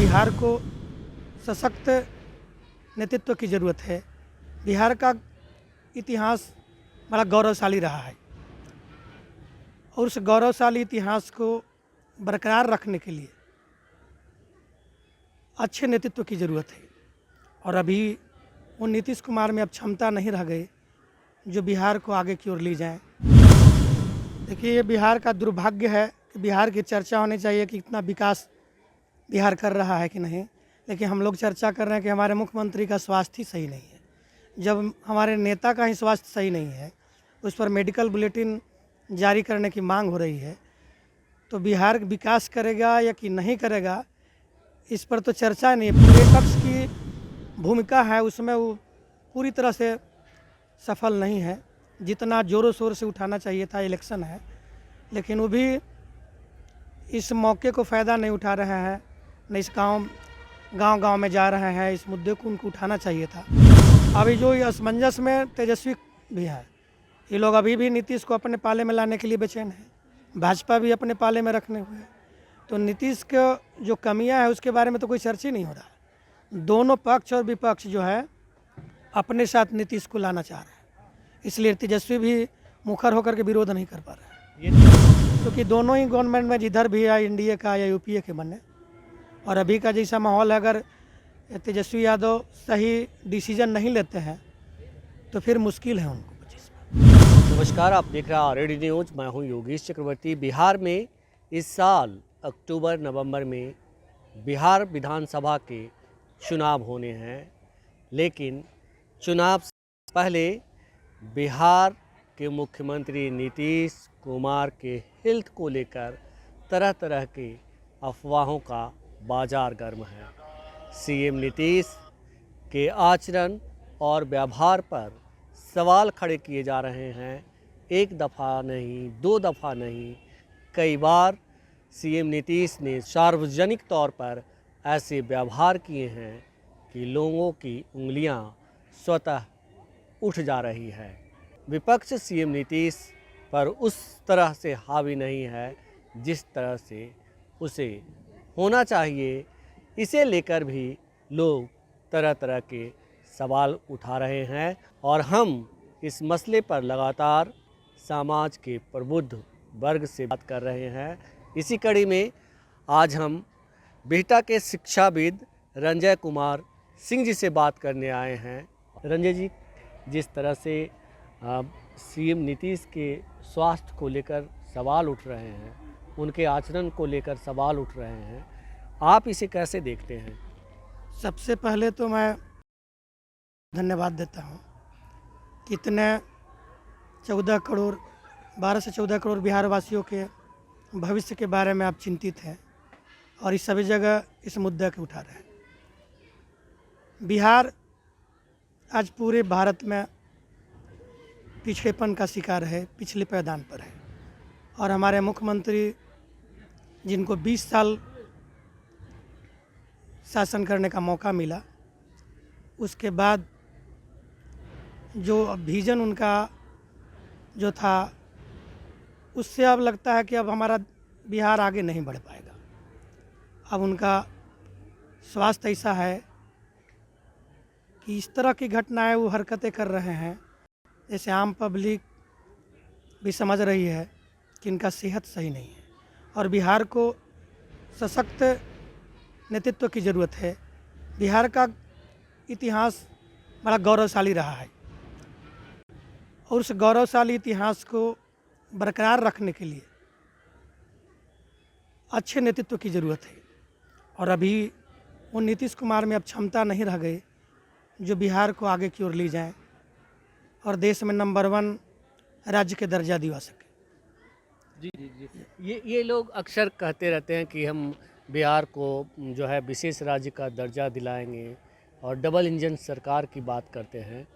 बिहार को सशक्त नेतृत्व की ज़रूरत है। बिहार का इतिहास बड़ा गौरवशाली रहा है और उस गौरवशाली इतिहास को बरकरार रखने के लिए अच्छे नेतृत्व की ज़रूरत है। और अभी उन नीतीश कुमार में अब क्षमता नहीं रह गई जो बिहार को आगे की ओर ले जाएं। देखिए, ये बिहार का दुर्भाग्य है कि बिहार की चर्चा होनी चाहिए कि इतना विकास बिहार कर रहा है कि नहीं, लेकिन हम लोग चर्चा कर रहे हैं कि हमारे मुख्यमंत्री का स्वास्थ्य ही सही नहीं है। जब हमारे नेता का ही स्वास्थ्य सही नहीं है, उस पर मेडिकल बुलेटिन जारी करने की मांग हो रही है, तो बिहार विकास करेगा या कि नहीं करेगा, इस पर तो चर्चा नहीं है। पूरे पक्ष की भूमिका है उसमें वो पूरी तरह से सफल नहीं है। जितना ज़ोरों शोर से उठाना चाहिए था, इलेक्शन है, लेकिन वो भी इस मौके को फ़ायदा नहीं उठा रहे हैं, न इस गांव में जा रहे हैं। इस मुद्दे को उनको उठाना चाहिए था। अभी जो ये असमंजस में तेजस्वी भी है, ये लोग अभी भी नीतीश को अपने पाले में लाने के लिए बेचैन है, भाजपा भी अपने पाले में रखने हुए है। तो नीतीश के जो कमियां है उसके बारे में तो कोई चर्चा ही नहीं हो रहा है। दोनों पक्ष और विपक्ष जो है अपने साथ नीतीश को लाना चाह रहे हैं, इसलिए तेजस्वी भी मुखर होकर के विरोध नहीं कर पा रहे हैं, क्योंकि दोनों ही गवर्नमेंट में जिधर भी है, एनडीए का या यूपीए के बने, और अभी का जैसा माहौल है, अगर तेजस्वी यादव सही डिसीजन नहीं लेते हैं तो फिर मुश्किल है उनको 25 में। नमस्कार, आप देख रहे हैं RD न्यूज़। मैं हूं योगेश चक्रवर्ती। बिहार में इस साल अक्टूबर नवंबर में बिहार विधानसभा के चुनाव होने हैं, लेकिन चुनाव से पहले बिहार के मुख्यमंत्री नीतीश कुमार के हेल्थ को लेकर तरह तरह के अफवाहों का बाजार गर्म है। सीएम नीतीश के आचरण और व्यवहार पर सवाल खड़े किए जा रहे हैं। एक दफ़ा नहीं, दो दफ़ा नहीं, कई बार सीएम नीतीश ने सार्वजनिक तौर पर ऐसे व्यवहार किए हैं कि लोगों की उंगलियां स्वतः उठ जा रही है। विपक्ष सीएम नीतीश पर उस तरह से हावी नहीं है जिस तरह से उसे होना चाहिए। इसे लेकर भी लोग तरह तरह के सवाल उठा रहे हैं और हम इस मसले पर लगातार समाज के प्रबुद्ध वर्ग से बात कर रहे हैं। इसी कड़ी में आज हम बिहटा के शिक्षाविद रंजय कुमार सिंह जी से बात करने आए हैं। रंजय जी, जिस तरह से सीएम नीतीश के स्वास्थ्य को लेकर सवाल उठ रहे हैं, उनके आचरण को लेकर सवाल उठ रहे हैं, आप इसे कैसे देखते हैं? सबसे पहले तो मैं धन्यवाद देता हूँ कि इतने 12 से 14 करोड़ बिहार वासियों के भविष्य के बारे में आप चिंतित हैं और इस सभी जगह इस मुद्दे को उठा रहे हैं। बिहार आज पूरे भारत में पिछड़ेपन का शिकार है, पिछले पायदान पर है, और हमारे मुख्यमंत्री जिनको 20 साल शासन करने का मौका मिला, उसके बाद जो विजन उनका जो था, उससे अब लगता है कि अब हमारा बिहार आगे नहीं बढ़ पाएगा। अब उनका स्वास्थ्य ऐसा है कि इस तरह की घटनाएं वो हरकतें कर रहे हैं, जैसे आम पब्लिक भी समझ रही है कि इनका सेहत सही नहीं है। और बिहार को सशक्त नेतृत्व की ज़रूरत है। बिहार का इतिहास बड़ा गौरवशाली रहा है और उस गौरवशाली इतिहास को बरकरार रखने के लिए अच्छे नेतृत्व की ज़रूरत है। और अभी उन नीतीश कुमार में अब क्षमता नहीं रह गई जो बिहार को आगे की ओर ले जाएं और देश में नंबर 1 राज्य के दर्जा दिवा सके। जी, ये लोग अक्सर कहते रहते हैं कि हम बिहार को जो है विशेष राज्य का दर्जा दिलाएंगे और डबल इंजन सरकार की बात करते हैं,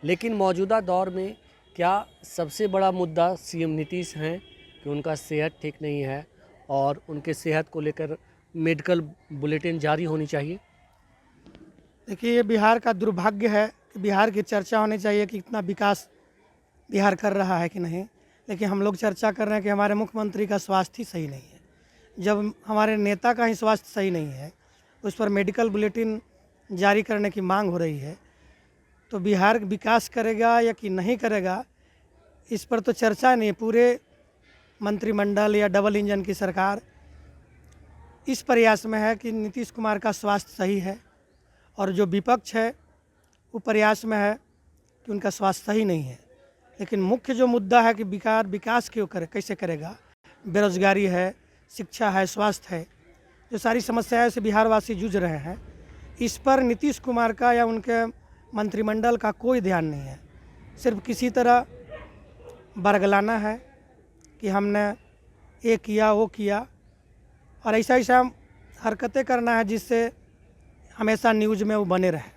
लेकिन मौजूदा दौर में क्या सबसे बड़ा मुद्दा सीएम नीतीश हैं कि उनका सेहत ठीक नहीं है और उनके सेहत को लेकर मेडिकल बुलेटिन जारी होनी चाहिए? देखिए, ये बिहार का दुर्भाग्य है कि बिहार की चर्चा होनी चाहिए कि इतना विकास बिहार कर रहा है कि नहीं, लेकिन हम लोग चर्चा कर रहे हैं कि हमारे मुख्यमंत्री का स्वास्थ्य ही सही नहीं है। जब हमारे नेता का ही स्वास्थ्य सही नहीं है, उस पर मेडिकल बुलेटिन जारी करने की मांग हो रही है। तो बिहार विकास करेगा या कि नहीं करेगा, इस पर तो चर्चा नहीं। पूरे मंत्रिमंडल या डबल इंजन की सरकार इस प्रयास में है कि नीतीश कुमार का स्वास्थ्य सही है, और जो विपक्ष है वो प्रयास में है कि उनका स्वास्थ्य सही नहीं है। लेकिन मुख्य जो मुद्दा है कि बिहार विकास क्यों करे, कैसे करेगा, बेरोजगारी है, शिक्षा है, स्वास्थ्य है, जो सारी समस्याएं से बिहारवासी जूझ रहे हैं, इस पर नीतीश कुमार का या उनके मंत्रिमंडल का कोई ध्यान नहीं है। सिर्फ किसी तरह बरगलाना है कि हमने ये किया वो किया, और ऐसा ऐसा हरकतें करना है जिससे हमेशा न्यूज़ में वो बने रहे।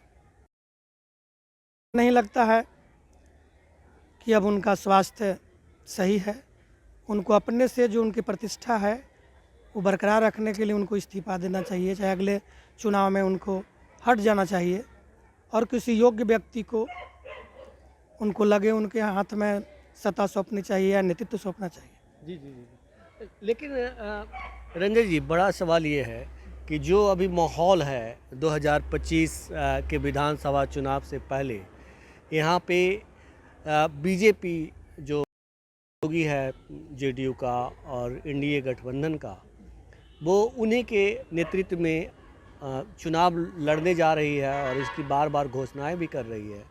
नहीं लगता है कि अब उनका स्वास्थ्य सही है। उनको अपने से जो उनकी प्रतिष्ठा है वो बरकरार रखने के लिए उनको इस्तीफा देना चाहिए, चाहे अगले चुनाव में उनको हट जाना चाहिए, और किसी योग्य व्यक्ति को उनको लगे उनके हाथ में सत्ता सौंपनी चाहिए या नेतृत्व सौंपना चाहिए। जी जी जी। लेकिन रंजन जी, बड़ा सवाल ये है कि जो अभी माहौल है 2025 के विधानसभा चुनाव से पहले, यहाँ पे बीजेपी जो योगी है जेडीयू का और एनडीए गठबंधन का, वो उन्हीं के नेतृत्व में चुनाव लड़ने जा रही है और इसकी बार बार घोषणाएं भी कर रही है,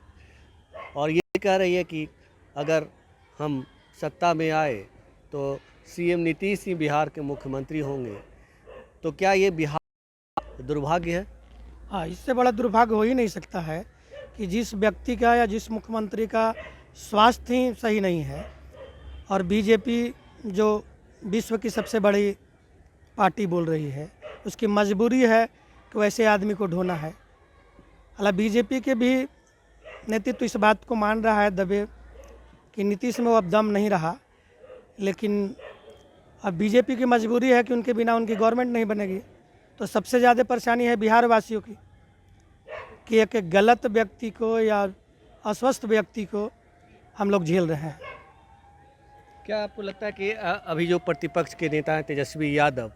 और ये कह रही है कि अगर हम सत्ता में आए तो सीएम नीतीश ही बिहार के मुख्यमंत्री होंगे। तो क्या ये बिहार दुर्भाग्य है? हाँ, इससे बड़ा दुर्भाग्य हो ही नहीं सकता है कि जिस व्यक्ति का या जिस मुख्यमंत्री का स्वास्थ्य ही सही नहीं है, और बीजेपी जो विश्व की सबसे बड़ी पार्टी बोल रही है, उसकी मजबूरी है कि वैसे आदमी को ढोना है। हालांकि बीजेपी के भी नेतृत्व इस बात को मान रहा है दबे कि नीतीश में वो अब दम नहीं रहा, लेकिन अब बीजेपी की मजबूरी है कि उनके बिना उनकी गवर्नमेंट नहीं बनेगी। तो सबसे ज़्यादा परेशानी है बिहार वासियों की कि एक गलत व्यक्ति को या अस्वस्थ व्यक्ति को हम लोग झेल रहे हैं। क्या आपको लगता है कि अभी जो प्रतिपक्ष के नेता हैं तेजस्वी यादव,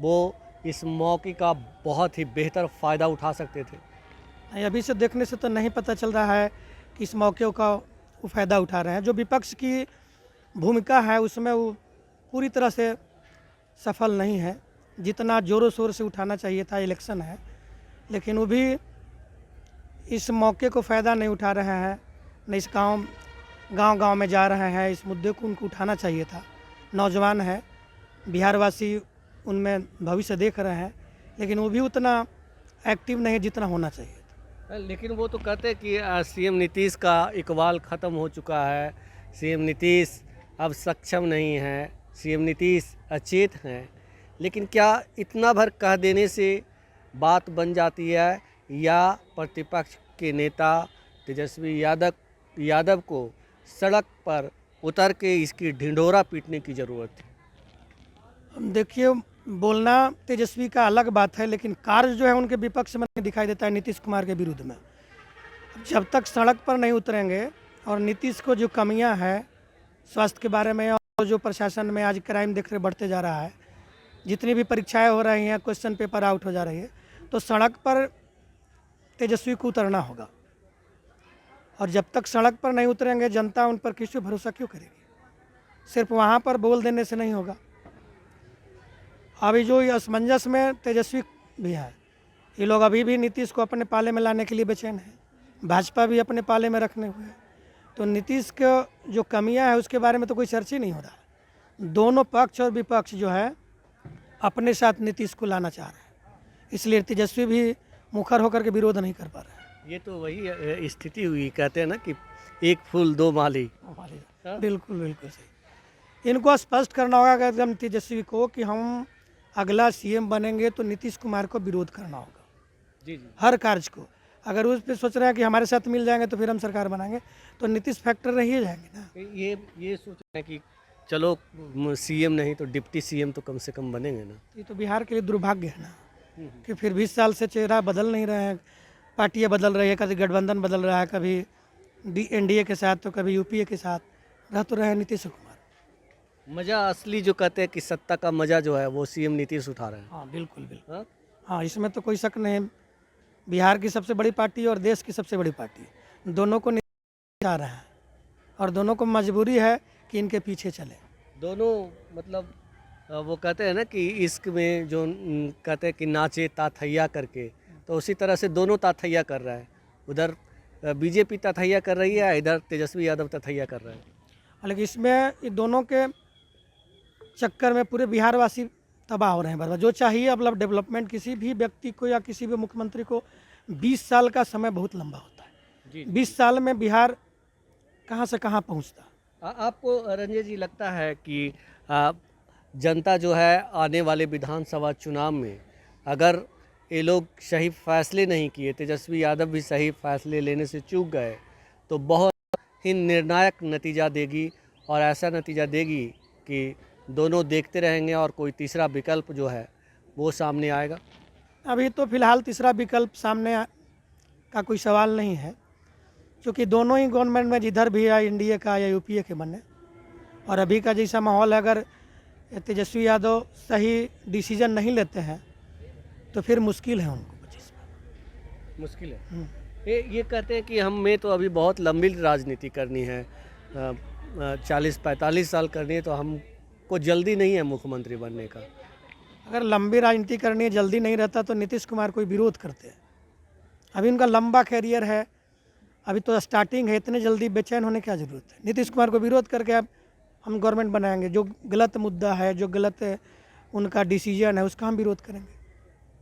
वो इस मौके का बहुत ही बेहतर फ़ायदा उठा सकते थे? अभी से देखने से तो नहीं पता चल रहा है कि इस मौके का वो फ़ायदा उठा रहे हैं। जो विपक्ष की भूमिका है उसमें वो पूरी तरह से सफल नहीं है, जितना ज़ोरों शोर से उठाना चाहिए था। इलेक्शन है, लेकिन वो भी इस मौके को फ़ायदा नहीं उठा रहे हैं। न इस गांव में जा रहे हैं, इस मुद्दे को उनको उठाना चाहिए था। नौजवान है, बिहारवासी उनमें भविष्य देख रहे हैं, लेकिन वो भी उतना एक्टिव नहीं जितना होना चाहिए था। लेकिन वो तो कहते हैं कि सीएम नीतीश का इकबाल ख़त्म हो चुका है, सीएम नीतीश अब सक्षम नहीं है, सीएम नीतीश अचेत हैं। लेकिन क्या इतना भर कह देने से बात बन जाती है, या प्रतिपक्ष के नेता तेजस्वी यादव को सड़क पर उतर के इसकी ढिंढोरा पीटने की ज़रूरत है? देखिए, बोलना तेजस्वी का अलग बात है, लेकिन कार्य जो है उनके विपक्ष में नहीं दिखाई देता है नीतीश कुमार के विरुद्ध में। जब तक सड़क पर नहीं उतरेंगे और नीतीश को जो कमियां हैं स्वास्थ्य के बारे में, और जो प्रशासन में आज क्राइम देख रहे बढ़ते जा रहा है, जितनी भी परीक्षाएं हो रही हैं, क्वेश्चन पेपर आउट हो जा रही है, तो सड़क पर तेजस्वी को उतरना होगा। और जब तक सड़क पर नहीं उतरेंगे, जनता उन पर किसी भरोसा क्यों करेगी? सिर्फ वहाँ पर बोल देने से नहीं होगा। अभी जो ये असमंजस में तेजस्वी भी है, ये लोग अभी भी नीतीश को अपने पाले में लाने के लिए बेचैन है, भाजपा भी अपने पाले में रखने हुए है। तो नीतीश के जो कमियां हैं उसके बारे में तो कोई चर्चा ही नहीं हो रहा है। दोनों पक्ष और विपक्ष जो है अपने साथ नीतीश को लाना चाह रहे हैं, इसलिए तेजस्वी भी मुखर होकर के विरोध नहीं कर पा रहे हैं। ये तो वही स्थिति हुई, कहते हैं ना कि एक फूल दो माली। बिल्कुल बिल्कुल सही। इनको स्पष्ट करना होगा कि एकदम तेजस्वी को कि हम अगला सीएम बनेंगे तो नीतीश कुमार को विरोध करना होगा। जी जी। हर कार्य को अगर उस पर सोच रहे हैं कि हमारे साथ मिल जाएंगे तो फिर हम सरकार बनाएंगे, तो नीतीश फैक्टर रह ही जाएंगे ना। ये सोच रहे हैं कि चलो सीएम नहीं तो डिप्टी सीएम तो कम से कम बनेंगे ना। ये तो बिहार के लिए दुर्भाग्य है ना कि फिर 20 साल से चेहरा बदल नहीं रहे हैं, पार्टियाँ बदल रही है, कभी गठबंधन बदल रहा है, कभी एनडीए के साथ तो कभी यूपीए के साथ, रह तो रहे नीतीश कुमार। मज़ा असली जो कहते हैं कि सत्ता का मज़ा जो है वो सीएम नीतीश उठा रहे हैं। हाँ बिल्कुल बिल्कुल। हाँ? हाँ, इसमें तो कोई शक नहीं है। बिहार की सबसे बड़ी पार्टी और देश की सबसे बड़ी पार्टी, दोनों को जा रहा है और दोनों को मजबूरी है कि इनके पीछे चले। दोनों मतलब वो कहते हैं ना कि इश्क में जो कहते हैं कि नाचे ताथैया करके, तो उसी तरह से दोनों ताथैया कर रहा है। उधर बीजेपी ताथैया कर रही है, इधर तेजस्वी यादव ताथैया कर रहा है। हालांकि इसमें ये दोनों के चक्कर में पूरे बिहार वासी तबाह हो रहे हैं बर्बाद। जो चाहिए मतलब डेवलपमेंट किसी भी व्यक्ति को या किसी भी मुख्यमंत्री को 20 साल का समय बहुत लंबा होता है। जी 20 साल में बिहार कहाँ से कहाँ पहुँचता। आपको रंजय जी लगता है कि जनता जो है आने वाले विधानसभा चुनाव में अगर ये लोग सही फैसले नहीं किए, तेजस्वी यादव भी सही फैसले लेने से चूक गए, तो बहुत ही निर्णायक नतीजा देगी और ऐसा नतीजा देगी कि दोनों देखते रहेंगे और कोई तीसरा विकल्प जो है वो सामने आएगा? अभी तो फिलहाल तीसरा विकल्प सामने का कोई सवाल नहीं है, क्योंकि दोनों ही गवर्नमेंट में जिधर भी है एनडीए का या यूपीए के बने, और अभी का जैसा माहौल है, अगर तेजस्वी यादव सही डिसीजन नहीं लेते हैं तो फिर मुश्किल है उनको 25 में। मुश्किल है। ये कहते हैं कि हमें तो अभी बहुत लंबी राजनीति करनी है, 40-45 साल करनी है, तो हमको जल्दी नहीं है मुख्यमंत्री बनने का। अगर लंबी राजनीति करनी है, जल्दी नहीं रहता तो नीतीश कुमार कोई विरोध करते हैं। अभी उनका लंबा कैरियर है, अभी तो स्टार्टिंग है, इतने जल्दी बेचैन होने की क्या ज़रूरत है। नीतीश कुमार को विरोध करके अब हम गवर्नमेंट बनाएंगे, जो गलत मुद्दा है, जो गलत उनका डिसीजन है, उसका हम विरोध करेंगे।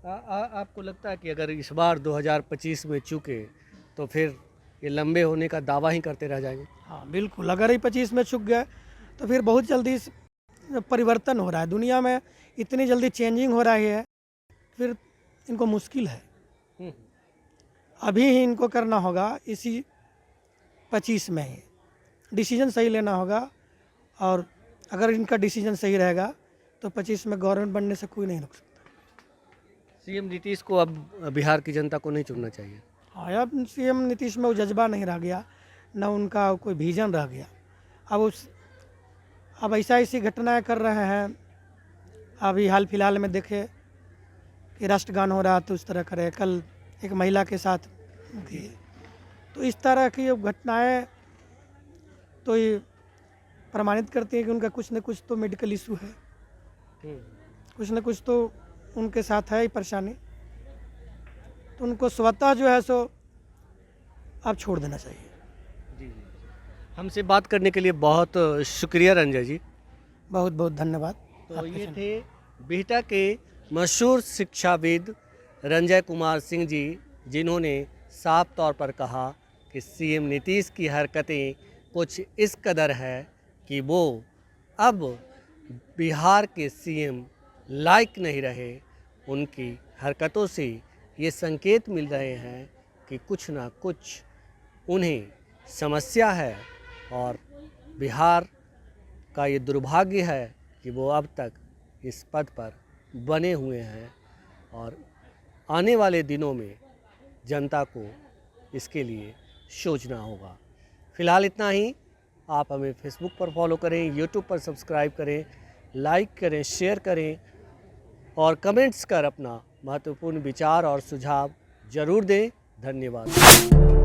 आपको लगता है कि अगर इस बार 2025 में चूके तो फिर ये लंबे होने का दावा ही करते रह जाएंगे? हाँ बिल्कुल, अगर ये 25 में चूक गए तो फिर बहुत जल्दी परिवर्तन हो रहा है दुनिया में, इतनी जल्दी चेंजिंग हो रही है, फिर इनको मुश्किल है। अभी ही इनको करना होगा, इसी 25 में ही डिसीजन सही लेना होगा, और अगर इनका डिसीजन सही रहेगा तो 25 में गवर्नमेंट बनने से कोई नहीं रुक सकता। सीएम नीतीश को अब बिहार की जनता को नहीं चुनना चाहिए? हाँ, अब सीएम नीतीश में वो जज्बा नहीं रह गया, न उनका कोई विजन रह गया। अब ऐसी घटनाएं कर रहे हैं। अभी हाल फिलहाल में देखे कि राष्ट्रगान हो रहा तो उस तरह करे, कल एक महिला के साथ किए, तो इस तरह की घटनाएं तो ये प्रमाणित करती है कि उनका कुछ न कुछ तो मेडिकल इशू है, कुछ न कुछ तो उनके साथ है ही परेशानी, तो उनको स्वतः जो है सो अब छोड़ देना चाहिए। जी जी, हमसे बात करने के लिए बहुत शुक्रिया रंजय जी। बहुत बहुत धन्यवाद। तो ये थे बिहटा के मशहूर शिक्षाविद रंजय कुमार सिंह जी, जिन्होंने साफ तौर पर कहा कि सीएम नीतीश की हरकतें कुछ इस कदर है कि वो अब बिहार के सीएम लायक नहीं रहे। उनकी हरकतों से ये संकेत मिल रहे हैं कि कुछ ना कुछ उन्हें समस्या है, और बिहार का ये दुर्भाग्य है कि वो अब तक इस पद पर बने हुए हैं, और आने वाले दिनों में जनता को इसके लिए सोचना होगा। फ़िलहाल इतना ही। आप हमें फेसबुक पर फॉलो करें, यूट्यूब पर सब्सक्राइब करें, लाइक करें, शेयर करें और कमेंट्स कर अपना महत्वपूर्ण विचार और सुझाव ज़रूर दें। धन्यवाद।